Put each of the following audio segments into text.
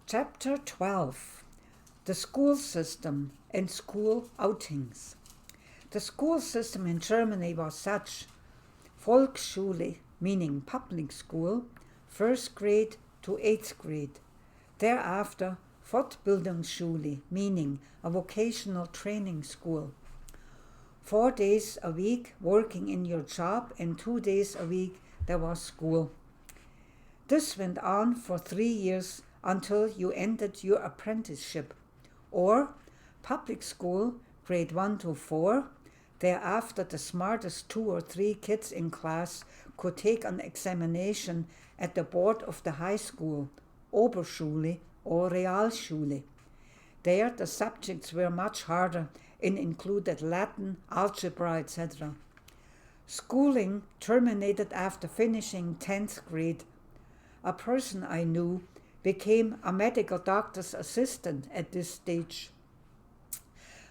Chapter 12. The School System and School Outings. The school system in Germany was such: Volksschule, meaning public school, 1st grade to 8th grade. Thereafter, Fortbildungsschule, meaning a vocational training school. 4 days a week working in your job and 2 days a week there was school. This went on for 3 years until you ended your apprenticeship, or public school, grade 1 to 4. Thereafter, the smartest 2 or 3 kids in class could take an examination at the board of the high school, Oberschule or Realschule. There, the subjects were much harder and included Latin, algebra, etc. Schooling terminated after finishing 10th grade. A person I knew became a medical doctor's assistant at this stage.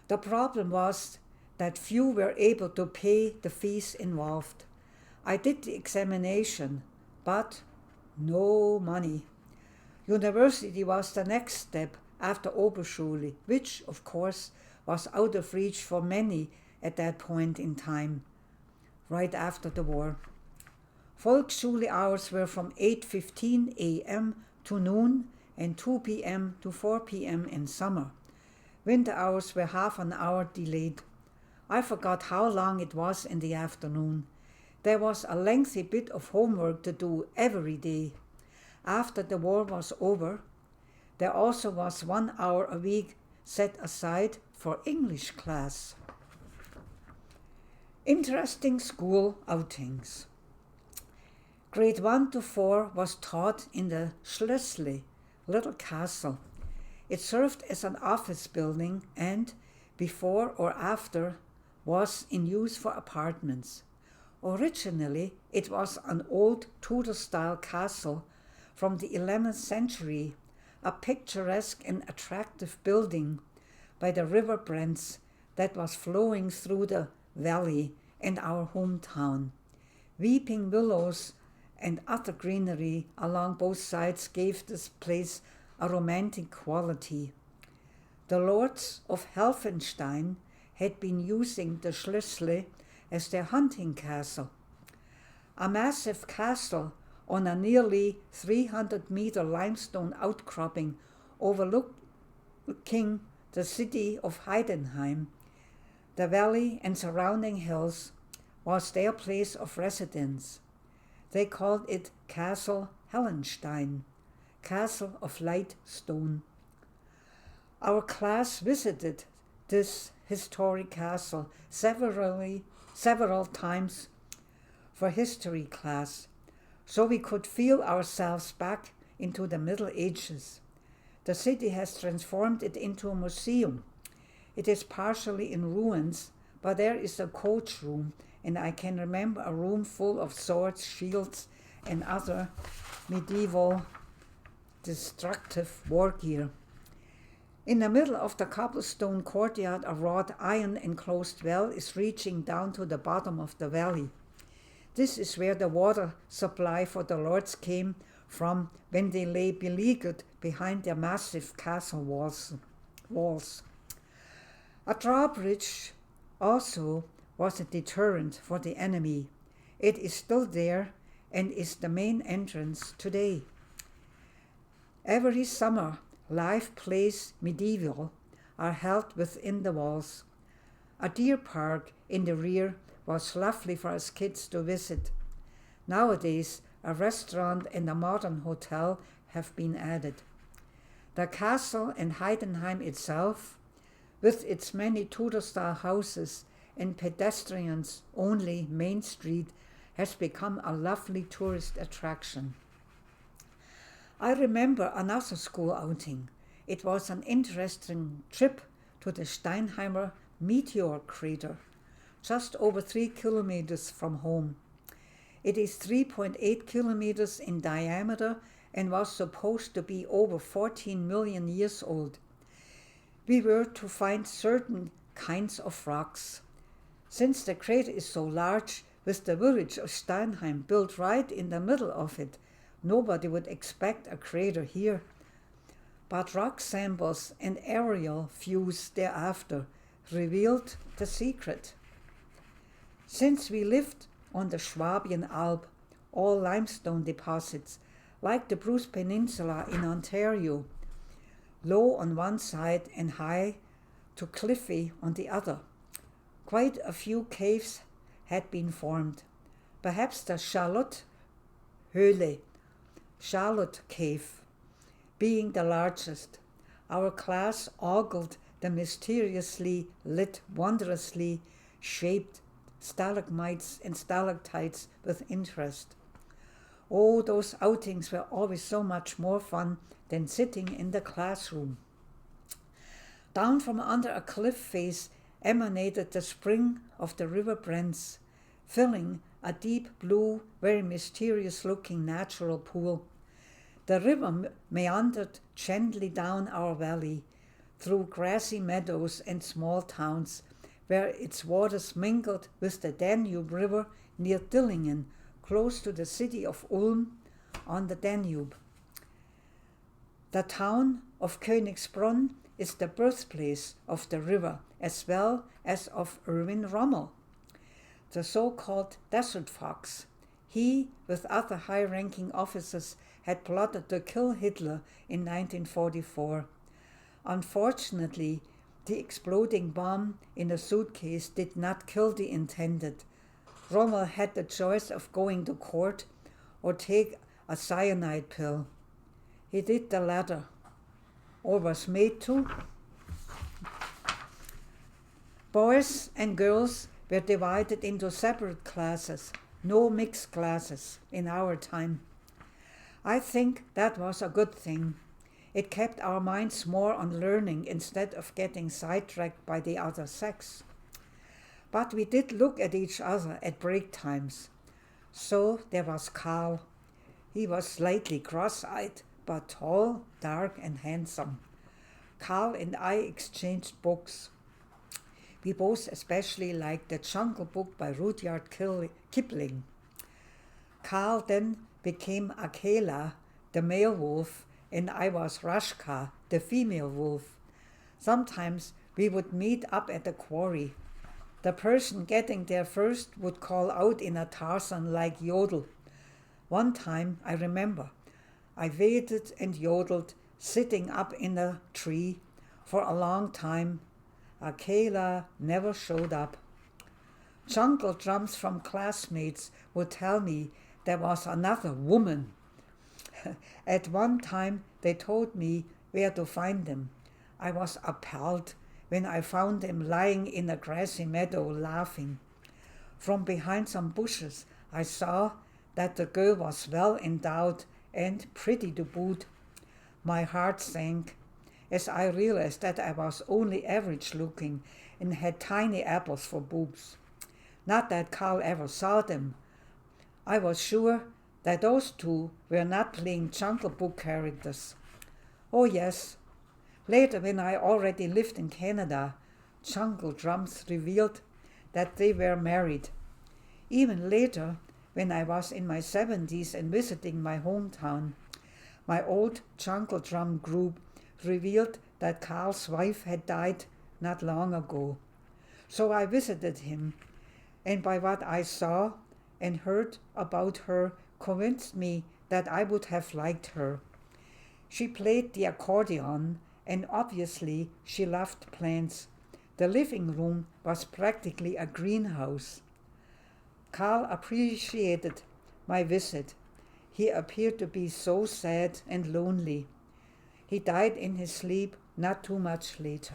The problem was that few were able to pay the fees involved. I did the examination, but no money. University was the next step after Oberschule, which, of course, was out of reach for many at that point in time, right after the war. Volksschule hours were from 8:15 a.m. to noon and 2 p.m. to 4 p.m. in summer. Winter hours were half an hour delayed. I forgot how long it was in the afternoon. There was a lengthy bit of homework to do every day. After the war was over, there also was 1 hour a week set aside for English class. Interesting school outings. Grade 1 to 4 was taught in the Schlössle, little castle. It served as an office building and, before or after, was in use for apartments. Originally, it was an old Tudor-style castle from the 11th century, a picturesque and attractive building by the river Brenz that was flowing through the valley and our hometown. Weeping willows and other greenery along both sides gave this place a romantic quality. The lords of Helfenstein had been using the Schlössle as their hunting castle. A massive castle on a nearly 300-meter limestone outcropping overlooking the city of Heidenheim, the valley and surrounding hills, was their place of residence. They called it Castle Hellenstein, Castle of Light Stone. Our class visited this historic castle several times for history class, so we could feel ourselves back into the Middle Ages. The city has transformed it into a museum. It is partially in ruins, but there is a coach room, and I can remember a room full of swords, shields, and other medieval destructive war gear. In the middle of the cobblestone courtyard, a wrought iron enclosed well is reaching down to the bottom of the valley. This is where the water supply for the lords came from when they lay beleaguered behind their massive castle walls. A drawbridge also was a deterrent for the enemy. It is still there and is the main entrance today. Every summer, live plays medieval are held within the walls. A deer park in the rear was lovely for us kids to visit. Nowadays, a restaurant and a modern hotel have been added. The castle and Heidenheim itself, with its many Tudor-style houses and pedestrians-only Main Street, has become a lovely tourist attraction. I remember another school outing. It was an interesting trip to the Steinheimer meteor crater, just over 3 kilometers from home. It is 3.8 kilometers in diameter and was supposed to be over 14 million years old. We were to find certain kinds of rocks. Since the crater is so large, with the village of Steinheim built right in the middle of it, nobody would expect a crater here. but rock samples and aerial views thereafter revealed the secret. Since we lived on the Swabian Alb, all limestone deposits, like the Bruce Peninsula in Ontario, low on one side and high to cliffy on the other. Quite a few caves had been formed. Perhaps the Charlotte Cave, being the largest. Our class ogled the mysteriously lit, wondrously shaped stalagmites and stalactites with interest. Oh, those outings were always so much more fun than sitting in the classroom. Down from under a cliff face emanated the spring of the River Brents, filling a deep blue, very mysterious-looking natural pool. The river meandered gently down our valley, through grassy meadows and small towns, where its waters mingled with the Danube River near Dillingen, close to the city of Ulm on the Danube. The town of Königsbrunn is the birthplace of the river, as well as of Erwin Rommel, the so-called Desert Fox. He, with other high-ranking officers, had plotted to kill Hitler in 1944. Unfortunately, the exploding bomb in a suitcase did not kill the intended. Rommel had the choice of going to court or take a cyanide pill. He did the latter, or was made to. Boys and girls were divided into separate classes, no mixed classes in our time. I think that was a good thing. It kept our minds more on learning instead of getting sidetracked by the other sex. But we did look at each other at break times. So there was Karl. He was slightly cross-eyed, but tall, dark, and handsome. Karl and I exchanged books. We both especially liked the Jungle Book by Rudyard Kipling. Karl then became Akela, the male wolf, and I was Rashka, the female wolf. Sometimes we would meet up at the quarry. The person getting there first would call out in a Tarzan-like yodel. One time, I remember, I waited and yodeled, sitting up in a tree for a long time. Akela never showed up. Jungle drums from classmates would tell me there was another woman. At one time, they told me where to find them. I was appalled when I found them lying in a grassy meadow laughing. From behind some bushes, I saw that the girl was well endowed and pretty to boot. My heart sank as I realized that I was only average looking and had tiny apples for boobs. Not that Karl ever saw them. I was sure that those two were not playing Jungle Book characters. Oh yes, later when I already lived in Canada, Jungle Drums revealed that they were married. Even later, when I was in my 70s and visiting my hometown, my old Jungle Drum group revealed that Karl's wife had died not long ago. So I visited him, and by what I saw and heard about her convinced me that I would have liked her. She played the accordion, and obviously she loved plants. The living room was practically a greenhouse. Karl appreciated my visit. He appeared to be so sad and lonely. He died in his sleep not too much later.